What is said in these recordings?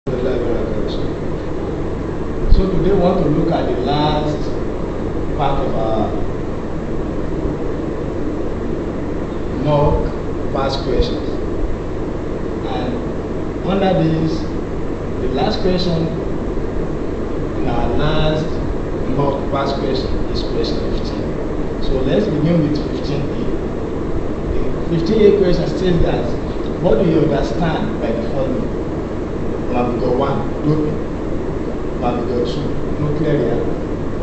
So today we want to look at the last part of our mock past questions. And under this, the last question in our last mock past question is question 15. So let's begin with 15A. The 15A question states that, what do you understand by the following? Number 1, doping. Number 2, nuclear reactor.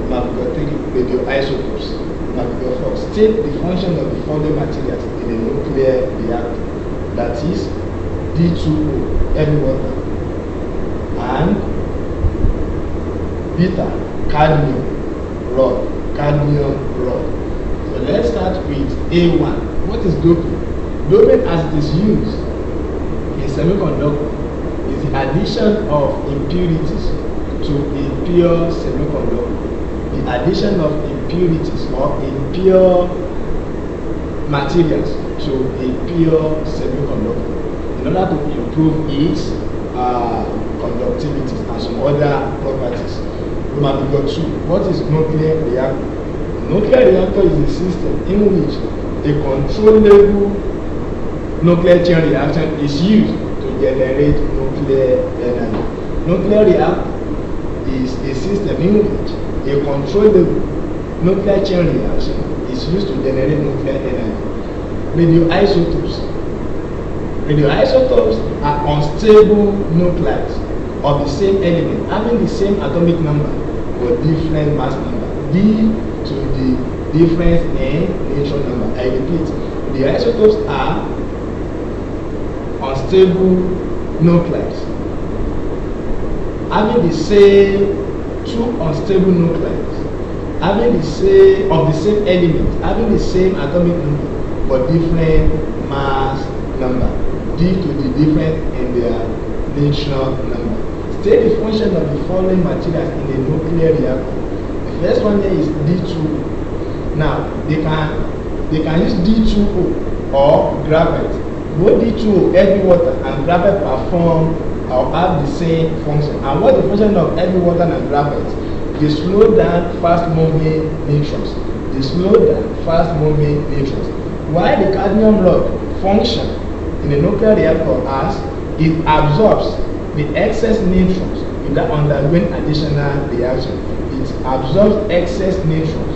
Number 3, radioisotopes. Number 4, state the function of the following materials in a nuclear reactor. That is D2O, heavy water, and beta, cadmium rod. So let's start with A1. What is doping? Doping, as it is used in semiconductor, is the addition of impurities to a pure semiconductor. The addition of impurities or impure materials to a pure semiconductor in order to improve its conductivity and some other properties. Number 2, what is nuclear reactor? Nuclear reactor is a system in which a controllable nuclear chain reaction is used to generate nuclear energy. Nuclear reactor is a system in which a controllable nuclear chain reaction is used to generate nuclear energy. Radioisotopes are unstable nuclides of the same element having the same atomic number but different mass number, due to the difference in neutron number. I repeat, the isotopes are unstable nuclides having the same two unstable nuclides having the same element having the same atomic number but different mass number due to the difference in their neutron number. State the function of the following materials in a nuclear reactor. The first one there is D2O. Now they can use D2O or graphite. Both D2O, heavy water, and graphite perform or have the same function. And what the function of heavy water and graphite? They slow down fast moving neutrons. While the cadmium rod function in a nuclear reactor as it absorbs the excess neutrons without undergoing additional reaction. It absorbs excess neutrons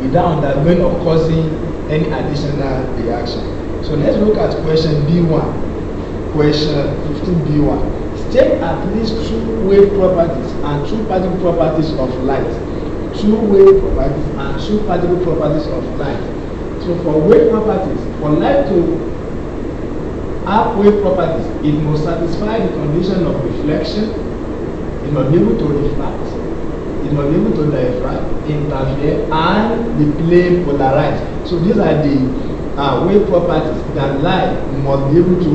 without undergoing or causing any additional reaction. So let's look at question B1. Question 15B1. State at least 2 wave properties and 2 particle properties of light. 2 wave properties and 2 particle properties of light. So for wave properties, for light to have wave properties, it must satisfy the condition of reflection, it must be able to refract, it must be able to diffract, interfere, and be plane polarized. So these are the wave properties that light must be able to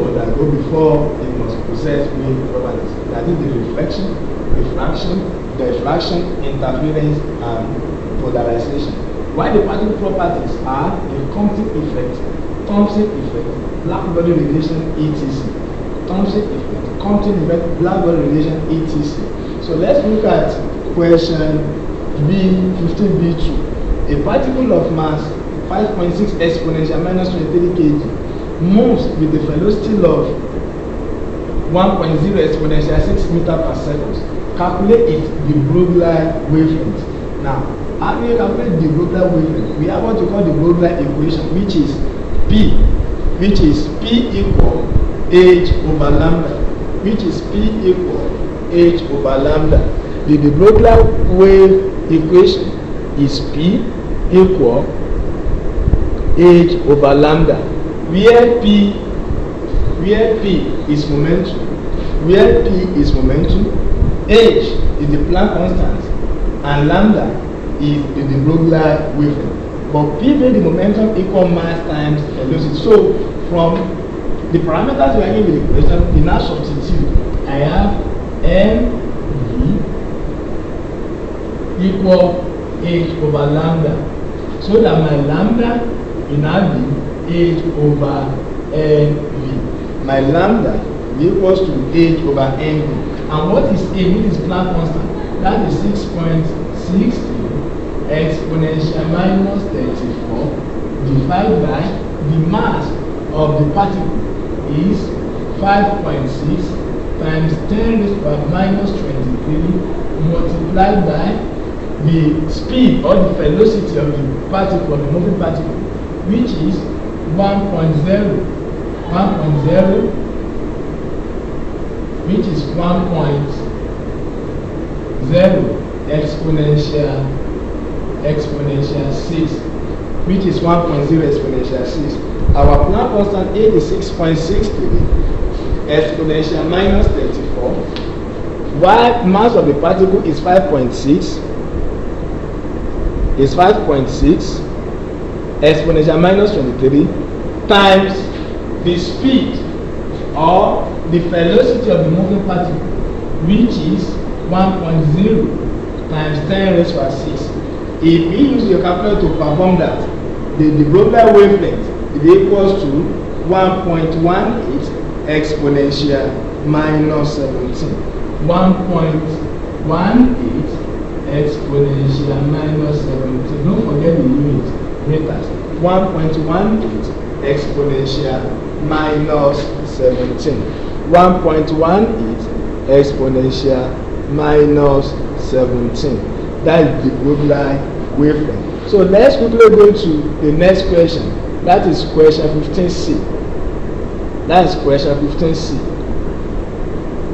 undergo before it must possess wave properties. That is the reflection, refraction, diffraction, interference, and polarization. While the particle properties are the Compton effect, black body radiation, etc. Compton effect, black body radiation, etc. So let's look at question B15B2. A particle of mass 5.6 exponential minus 23 kg moves with a velocity of 1.0 exponential 6 meter per second. Calculate the Broglie wavelength. Now, how do you calculate the Broglie wavelength? We have what we call the Broglie equation, which is P equal h over lambda, The Broglie wave equation is P equal h over lambda, where P is momentum, h is the Planck constant, and lambda is the Broglie wavelength. But P being the momentum equal mass times velocity. So from the parameters we are given in the question, we now substitute. I have mv equal h over lambda. So that my lambda will now be h over nv. My lambda equals to h over mv. And what is a? What is Planck constant? That is 6.60 exponential minus 34 divided by the mass of the particle is 5.6 times 10 raised to the power minus 23 multiplied by the speed or the velocity of the particle, of the moving particle, which is 1.0, which is 1.0 exponential 6, which is 1.0 exponential 6. Our Planck constant A is 6.63 exponential minus 34, while mass of the particle is 5.6 exponential minus 23 times the speed or the velocity of the moving particle, which is 1.0 times 10 raised to the 6. If you use your calculator to perform that, the Brodel wavelength is equals to 1.18 exponential minus 17. 1.18 exponential minus 17. Don't forget the unit, meters. 1.18 exponential minus 17. 1.18 exponential minus 17. That is the Brodel wavelength. So let's quickly go to the next question. That is question 15C. That is question 15C.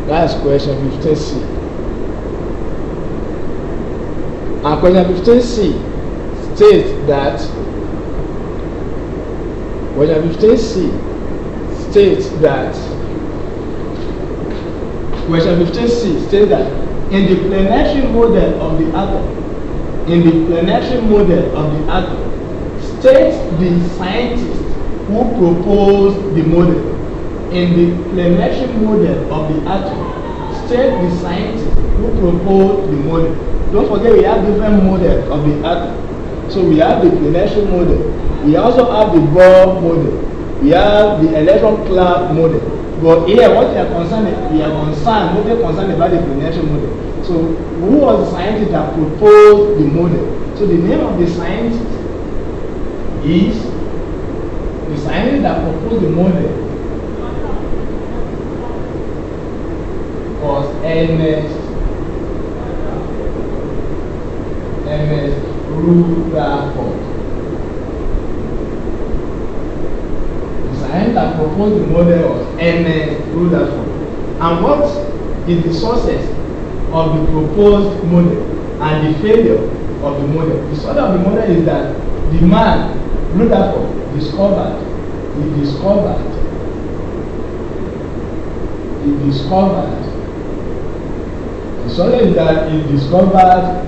That is question 15C. And question 15C states that question 15C states that question 15C states that in the planetary model of the atom, state the scientist who proposed the model. In the planetary model of the atom, state the scientist who proposed the model. Don't forget we have different models of the atom. So we have the planetary model. We also have the Bohr model. We have the electron cloud model. But here, what we are concerned about the planetary model. So, who was the scientist that proposed the model? So, the name of the scientist is the scientist that proposed the model was Ernest Rutherford. The scientist that proposed the model was Ernest Rutherford. And what is the sources of the proposed model and the failure of the model? The source of the model is that the man, Rutherford, discovered the source is that he discovered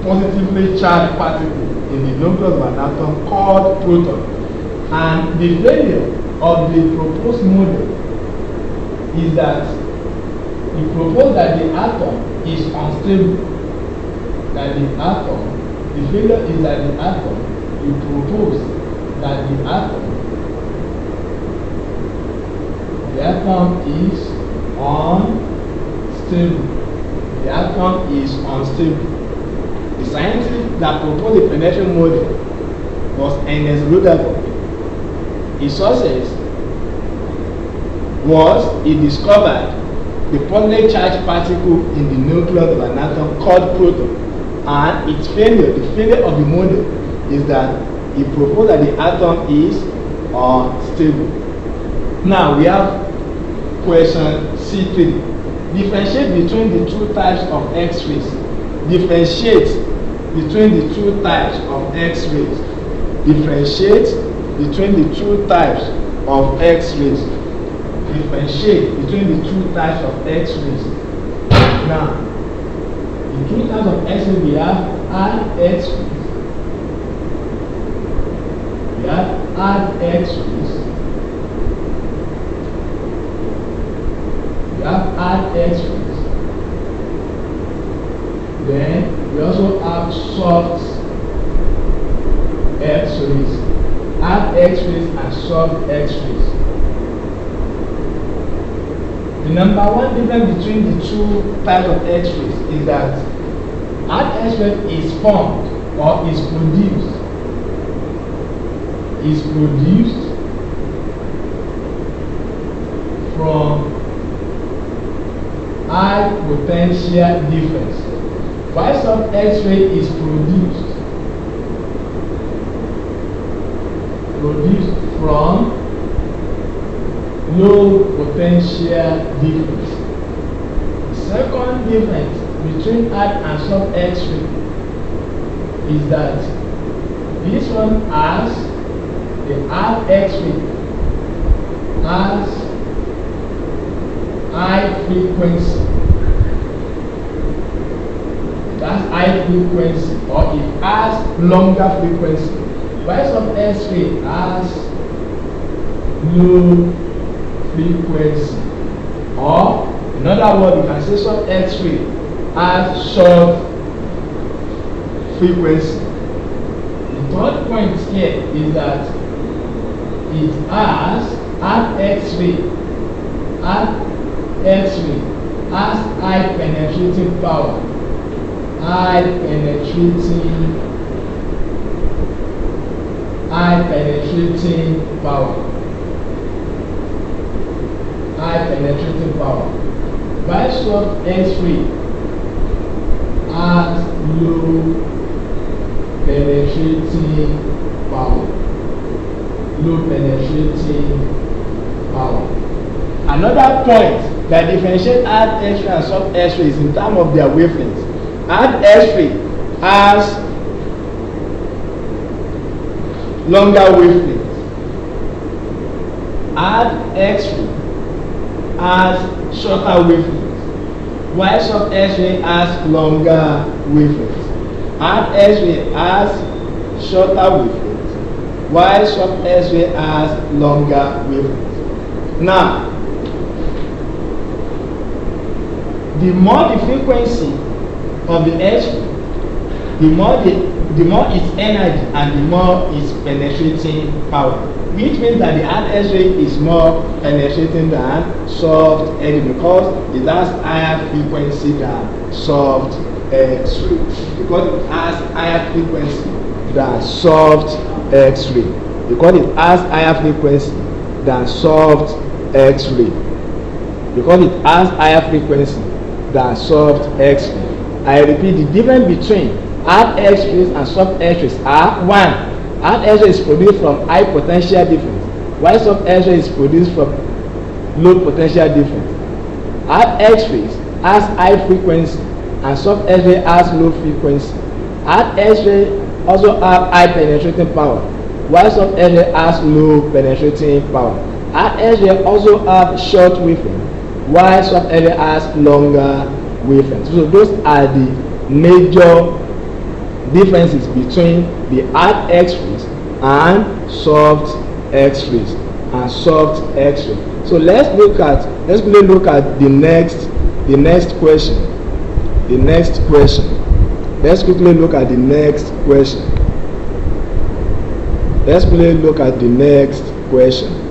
positively charged particle in the nucleus of an atom called proton. And the failure of the proposed model is that he proposed that the atom is unstable. The failure is that the atom, he proposed that the atom is unstable. The atom is unstable. The scientist that proposed the planetary model was Ernest Rutherford. His sources was he discovered the positively charged particle in the nucleus of an atom called proton, and its failure, the failure of the model, is that he proposed that the atom is unstable. Now we have question C3. Differentiate between the two types of X-rays. Differentiate between the two types of X-rays. Differentiate between the two types of X-rays. Differentiate between the two types of X-rays. Now, the two types of X-rays we have hard X-rays. We have hard X-rays. We have hard X-rays. Then we also have soft X-rays. Hard X-rays and soft X-rays. The number one difference between the two types of X-rays is that hard X-ray is formed or is produced from high potential difference, while soft X-ray is produced from low potential difference. The second difference between hard and soft X-ray is that this one has the hard X-ray has high frequency. It has high frequency, or it has longer frequency, while soft X-ray has low frequency. Or in other words, you can say soft X-ray has short frequency. The third point here is that it has hard X-ray has high penetrating power. High penetrating power. While soft X-ray has low penetrating power. Another point that differentiates hard X-ray and soft X-ray is in terms of their wavelengths. Hard X-ray has longer wavelengths. Hard X-ray has shorter wavelengths, while soft X-ray has longer wavelengths. Hard X-ray has shorter wavelengths, while soft X-ray has longer wavelengths. Now, the more the frequency of the X-ray, the more its energy and the more its penetrating power, which means that the hard X-ray is more penetrating than soft X-ray because it has higher frequency than soft X-ray. Because it has higher frequency than soft X-ray. Because it has higher frequency than soft X-ray. Because it has higher frequency than soft X-ray. I repeat, the difference between hard X-rays and soft X-rays are: one, hard X-ray is produced from high potential difference, while soft X-ray is produced from low potential difference. Hard X-rays has high frequency and soft X-ray has low frequency. Hard X-ray also have high penetrating power, while soft X-ray has low penetrating power. Hard X-ray also have short wavelength, while soft X-ray has longer wavelength. So those are the major differences between the hard X-rays and soft X-rays So let's look at the next question. Let's quickly look at the next question. Let's quickly look at the next question.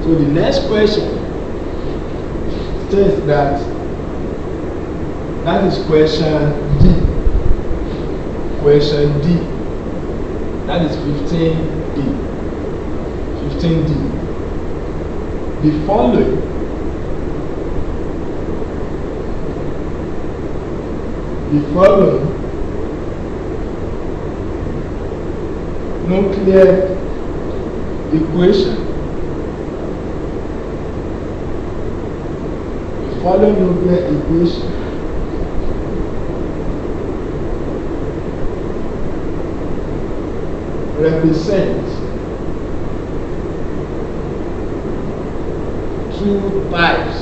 So the next question says that is question D. Question D. That is 15D. 15D. The following nuclear equation represents two types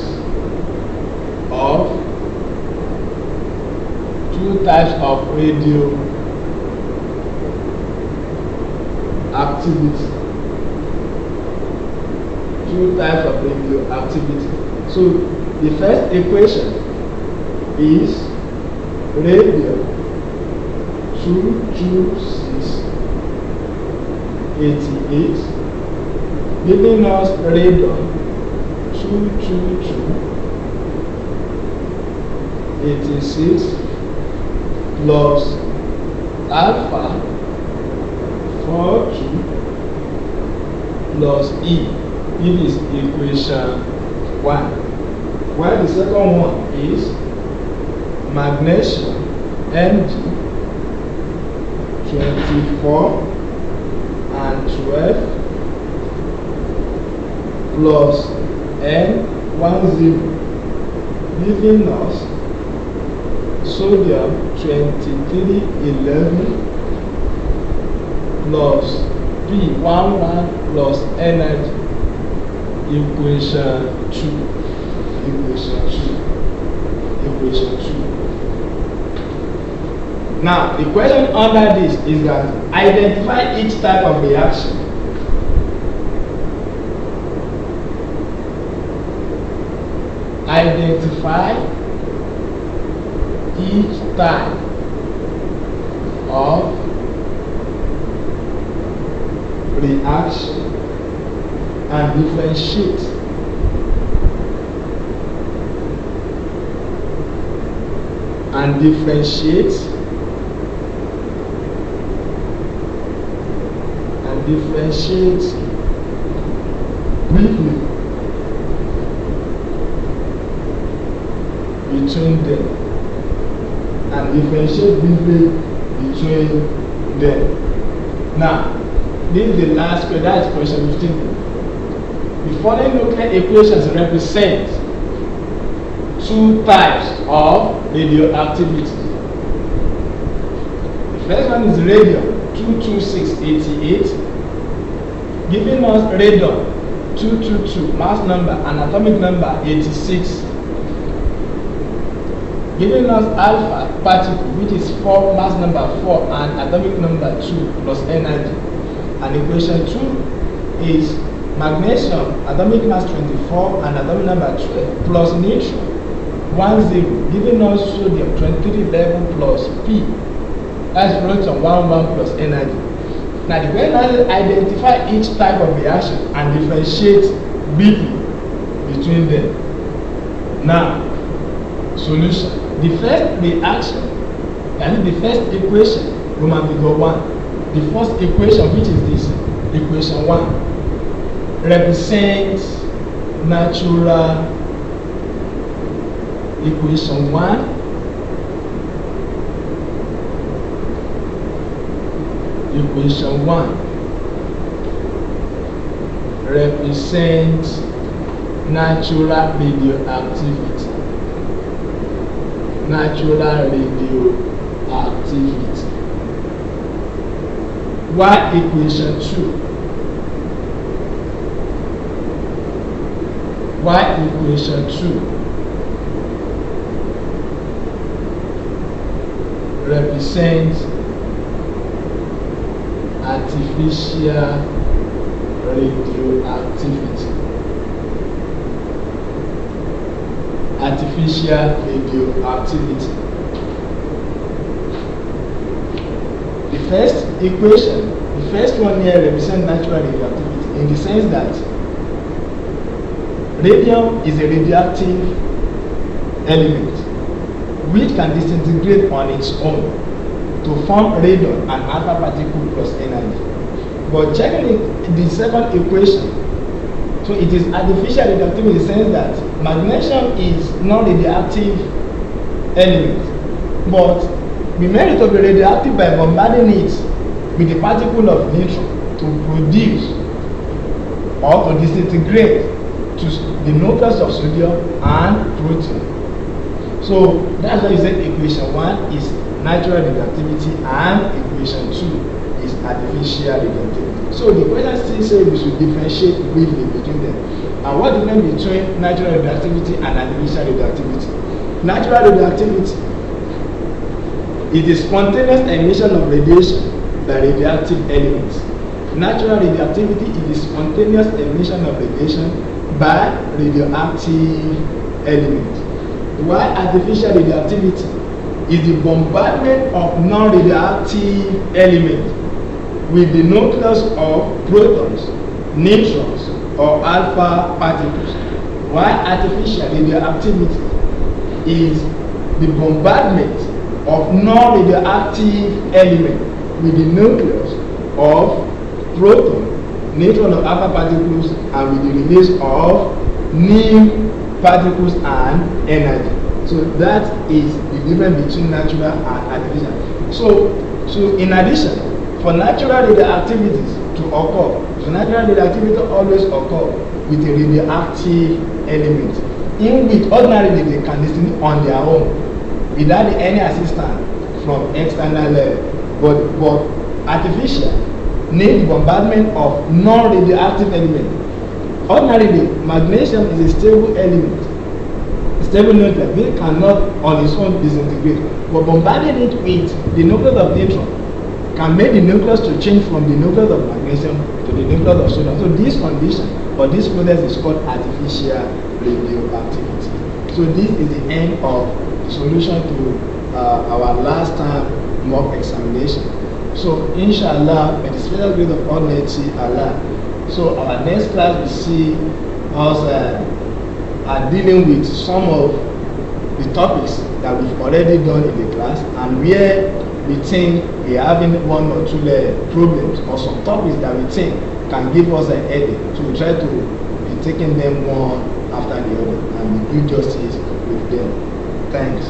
two types of radioactivity. Two types of radioactivity. So the first equation is radium 22688 giving us radon 22286 plus alpha 42 plus E. It is equation 1. While the second one is magnesium Mg 24 and 12 plus N10 giving us sodium 2311 plus P11 plus energy. Equation 2. Now, the question under this is that identify each type of reaction. Identify each type of reaction and differentiate briefly between them Now, this is the last question. That is question 15. The following nuclear equations represent two types of radioactivity. The first one is radium 22688 giving us radon 222 mass number and atomic number 86 giving us alpha particle which is 4 mass number 4 and atomic number 2 plus energy. And equation 2 is magnesium atomic mass 24 and atomic number 12 plus neutron 10 giving us sodium 2311 plus P. That's proton 11 plus energy. Now the question is identify each type of reaction and differentiate briefly between them. Now, solution. The first reaction, and the first equation, Roman figure 1. The first equation, which is this, equation 1, represents natural equation 1 represents natural radioactivity. While equation 2 represents artificial radioactivity. The first equation, the first one here represents natural radioactivity in the sense that radium is a radioactive element which can disintegrate on its own to form radon and alpha particle plus energy. But checking the second equation, so it is artificial radioactive in the sense that magnesium is non-radioactive element, but we made it to be radioactive by bombarding it with a particle of neutron to produce or to disintegrate to the nucleus of sodium and protein. So that's why you say equation 1 is natural radioactivity and equation 2 is artificial radioactivity. So the question still says we should differentiate briefly between them. And what is the difference between natural radioactivity and artificial radioactivity? Natural radioactivity It is spontaneous emission of radiation by radioactive elements. Natural radioactivity is the spontaneous emission of radiation by radioactive elements. While artificial radioactivity is the bombardment of non-radioactive elements with the nucleus of protons, neutrons, or alpha particles. While artificial radioactivity is the bombardment of non-radioactive elements with the nucleus of proton, neutron, or alpha particles, and with the release of new particles and energy. So that is the difference between natural and artificial. So in addition, for natural radioactivities to occur, so natural radioactivity always occur with a radioactive element, in which ordinarily they can listen on their own without any assistance from external level. But artificial need bombardment of non-radioactive elements. Ordinarily, magnesium is a stable element, a stable nucleus, which cannot on its own disintegrate. But bombarding it with the nucleus of neutron can make the nucleus to change from the nucleus of magnesium to the nucleus of sodium. So this condition or this process is called artificial radioactivity. So this is the end of the solution to our last term mock examination. So inshallah, by the special grace of Almighty Allah, so our next class we see us are dealing with some of the topics that we've already done in the class, and where we think we are having one or two problems or some topics that we think can give us a headache. So we try to be taking them one after the other and we do justice with them. Thanks.